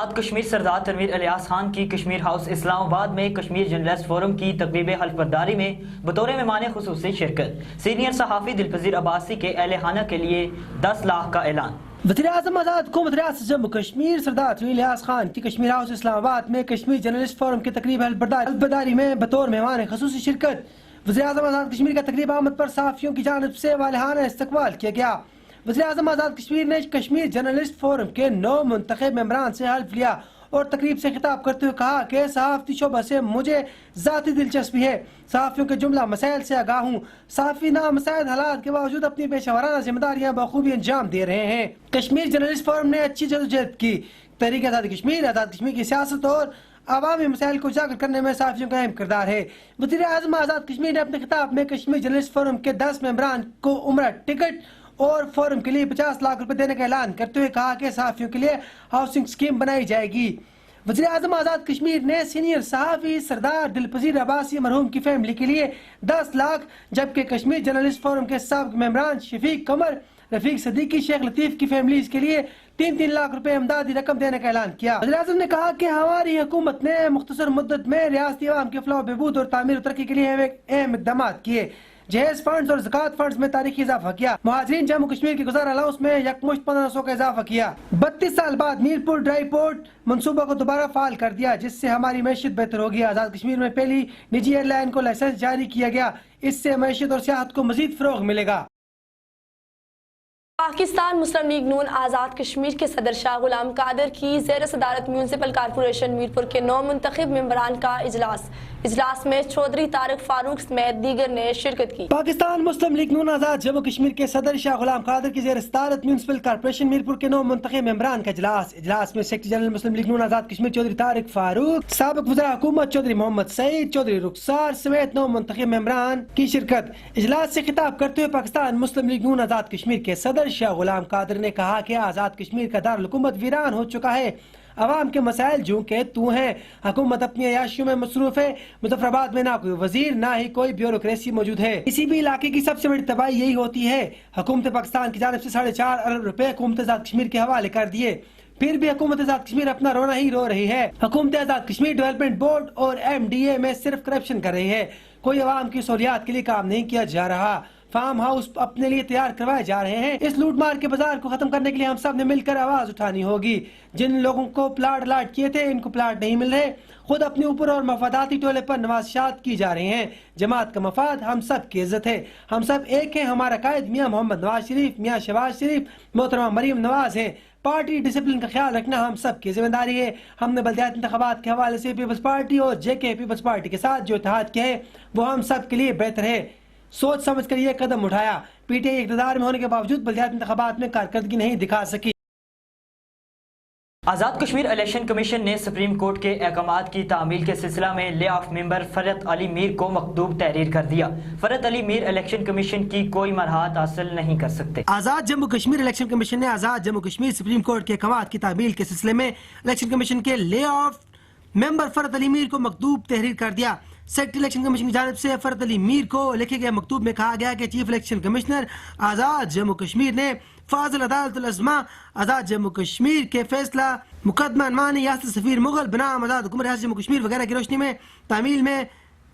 آزاد کشمیر سردار تنویر الیاس خان کی کشمیر ہاؤس اسلام آباد میں کشمیر جرنلسٹ فورم کی تقریب حلف برداری میں بطور مہمان خصوصی شرکت۔ سینئر صحافی دلپذیر عباسی کے اہل خانہ کے لیے 10 لاکھ کا اعلان۔ وزیر اعظم آزاد حکومت ریاست جموں کشمیر سردار تنویر الیاس خان کی کشمیر ہاؤس اسلام آباد میں کشمیر جرنلسٹ فورم کی تقریب حلف برداری میں بطور مہمان خصوصی شرکت۔ وزیر اعظم آزاد کشمیر کا تقریب آمد پر صحافیوں کی جانب سے والہانہ استقبال کیا گیا۔ وزیر اعظم آزاد کشمیر نے کشمیر جرنلسٹ فورم کے 9 منتخب ممبران سے حلف لیا اور تقریب سے خطاب کرتے ہوئے کہا کہ صحافتی شعبہ سے مجھے ذاتی دلچسپی ہے، صحافیوں کے جملہ مسائل سے آگاہ ہوں، صحافی نامساعد حالات کے باوجود اپنی پیشہ ورانہ ذمہ داریاں بخوبی انجام دے رہے ہیں۔ کشمیر جرنلسٹ فورم نے اچھی جدوجہد کی۔ تحریک آزاد کشمیر کی سیاست اور عوامی مسائل کو اجاگر کرنے میں صحافیوں کا اہم کردار ہے۔ وزیر اعظم آزاد کشمیر نے اپنے خطاب میں کشمیر جرنلسٹ فورم کے 10 ممبران کو عمرہ ٹکٹ اور فورم کے لیے 50 لاکھ روپے دینے کا اعلان کرتے ہوئے کہا کہ صحافیوں کے لیے ہاؤسنگ اسکیم بنائی جائے گی۔ وزیر اعظم آزاد کشمیر نے سینئر صحافی سردار دلپذیر عباسی مرحوم کی فیملی کے لیے 10 لاکھ جبکہ کشمیر جرنلسٹ فورم کے سابق ممبران شفیق قمر، رفیق صدیقی، شیخ لطیف کی فیملیز کے لیے 3-3 لاکھ روپے امدادی رقم دینے کا اعلان کیا۔ وزیر اعظم نے کہا کہ ہماری حکومت نے مختصر مدت میں ریاستی عوام کے فلاح و بہبود اور تعمیر و ترقی کے لیے اہم اقدامات کیے، جہیز فنڈز اور زکوٰۃ فنڈز میں تاریخی اضافہ کیا، مہاجرین جموں کشمیر کی گزارا الاؤنس میں یکمشت 1500 کا اضافہ کیا، 32 سال بعد میرپور ڈرائی پورٹ منصوبہ کو دوبارہ فعال کر دیا جس سے ہماری معیشت بہتر ہوگی۔ آزاد کشمیر میں پہلی نجی ایئر لائن کو لائسنس جاری کیا گیا، اس سے معیشت اور سیاحت کو مزید فروغ ملے گا۔ پاکستان مسلم لیگ نون آزاد کشمیر کے صدر شاہ غلام قادر کی زیر صدارت میونسپل کارپوریشن میرپور کے 9 منتخب ممبران کا اجلاس میں چودھری طارق فاروق سمیت دیگر نے شرکت کی۔ پاکستان مسلم لیگ نون آزاد جموں کشمیر کے صدر شاہ غلام قادر کی زیر صدارت میونسپل کارپوریشن میرپور کے 9 منتخب ممبران کا اجلاس میں سیکرٹری جنرل مسلم لیگ نون آزاد کشمیر چودھری طارق فاروق، سابق وزراء حکومت چودھری محمد سعید، چودھری رخسار سمیت 9 منتخب ممبران کی شرکت۔ اجلاس سے خطاب کرتے ہوئے پاکستان مسلم لیگ نون آزاد کشمیر کے صدر شاہ غلام قادر نے کہا کہ آزاد کشمیر کا دارالحکومت ویران ہو چکا ہے، عوام کے مسائل جوں کہ تو ہیں، حکومت اپنی عیاشیوں میں مصروف ہے، مظفر آباد میں نہ کوئی وزیر نہ ہی کوئی بیوروکریسی موجود ہے، کسی بھی علاقے کی سب سے بڑی تباہی یہی ہوتی ہے۔ حکومت پاکستان کی جانب سے 4.5 ارب روپے حکومت آزاد کشمیر کے حوالے کر دیے، پھر بھی حکومت آزاد کشمیر اپنا رونا ہی رو رہی ہے۔ حکومت آزاد کشمیر ڈیولپمنٹ بورڈ اور MDA میں صرف کرپشن کر رہی ہے، کوئی عوام کی سہولیات کے لیے کام نہیں کیا جا رہا، فارم ہاؤس اپنے لیے تیار کروائے جا رہے ہیں۔ اس لوٹ مار کے بازار کو ختم کرنے کے لیے ہم سب نے مل کر آواز اٹھانی ہوگی۔ جن لوگوں کو پلاٹ الاٹ کیے تھے ان کو پلاٹ نہیں مل رہے، خود اپنے اوپر اور مفاداتی ٹولے پر نوازشات کی جا رہے ہیں۔ جماعت کا مفاد ہم سب کی عزت ہے، ہم سب ایک ہیں، ہمارا قائد میاں محمد نواز شریف، میاں شہباز شریف، محترمہ مریم نواز ہے۔ پارٹی ڈسپلن کا خیال رکھنا ہم سب کی ذمہ داری ہے۔ ہم نے بلدیات انتخابات کے حوالے سے پیپلز پارٹی اور JK پیپلز پارٹی کے ساتھ جو اتحاد کیا ہے وہ ہم سب کے لیے بہتر ہے، سوچ سمجھ کر یہ قدم اٹھایا۔ PTI اقتدار میں ہونے کے باوجود بلدیات انتخابات میں کارکردگی نہیں دکھا سکی۔ آزاد کشمیر الیکشن کمیشن نے سپریم کورٹ کے احکامات کی تعمیل کے سلسلہ میں لے آف ممبر فرت علی میر کو مکتوب تحریر کر دیا۔ فرت علی میر الیکشن کمیشن کی کوئی مراحت حاصل نہیں کر سکتے۔ آزاد جموں کشمیر الیکشن کمیشن نے آزاد جموں کشمیر سپریم کورٹ کے احکامات کی تعمیل کے سلسلے میں الیکشن کمیشن کے لے آف ممبر فرت علی میر کو مکتوب تحریر کر دیا۔ سیکرٹری الیکشن کمیشن کی جانب سے فرت علی میر کو لکھے گئے مکتوب میں کہا گیا کہ چیف الیکشن کمشنر آزاد جموں کشمیر نے فاضل عدالت العظمیٰ آزاد جموں کشمیر کے فیصلہ مقدمہ عنوان یاست سفیر مغل بنام آزاد حکومت ریاست جموں کشمیر وغیرہ کی روشنی میں تعمیل میں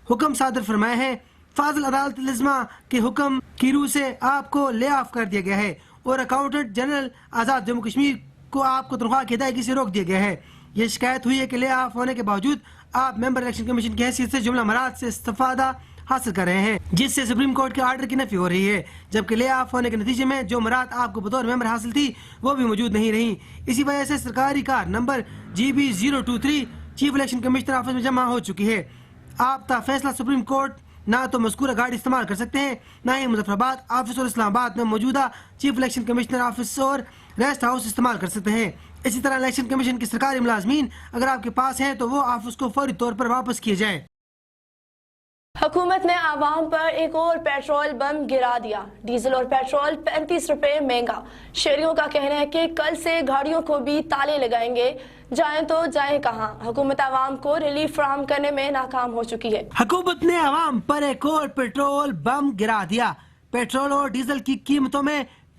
حکم صادر فرمائے ہیں۔ فاضل عدالت العظمیٰ کے حکم کی روح سے آپ کو لے آف کر دیا گیا ہے اور اکاؤنٹنٹ جنرل آزاد جموں کشمیر کو آپ کو تنخواہ کی ادائیگی سے روک دیا گیا ہے۔ یہ شکایت ہوئی ہے کہ لے آف ہونے کے باوجود آپ ممبر الیکشن کمیشن کی حیثیت سے جملہ مراد سے استفادہ حاصل کر رہے ہیں، جس سے سپریم کورٹ کے آرڈر کی نفی ہو رہی ہے، جبکہ لے آف ہونے کے نتیجے میں جو مراد آپ کو بطور ممبر حاصل تھی وہ بھی موجود نہیں رہی۔ اسی وجہ سے سرکاری car number GB023 chief election commissioner office میں جمع ہو چکی ہے۔ آپ تا فیصلہ سپریم کورٹ نہ تو مذکورہ گاڑی استعمال کر سکتے ہیں، نہ ہی مظفر آباد آفس اور اسلام آباد میں موجودہ چیف الیکشن کمشنر آفس اور ریسٹ ہاؤس استعمال کر سکتے ہیں۔ اسی طرح الیکشن کمیشن کے سرکاری ملازمین اگر آپ کے پاس ہیں تو وہ آفس کو فوری طور پر واپس کیے جائیں۔ حکومت نے عوام پر ایک اور پیٹرول بم گرا دیا، ڈیزل اور پیٹرول 35 روپے مہنگا۔ شہریوں کا کہنا ہے کہ کل سے گاڑیوں کو بھی تالے لگائیں گے، جائیں تو جائیں کہاں۔ حکومت عوام کو ریلیف فراہم کرنے میں ناکام ہو چکی ہے۔ حکومت نے عوام پر ایک اور پیٹرول بم گرا دیا، پیٹرول اور ڈیزل کی قیمتوں میں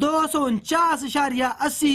249.80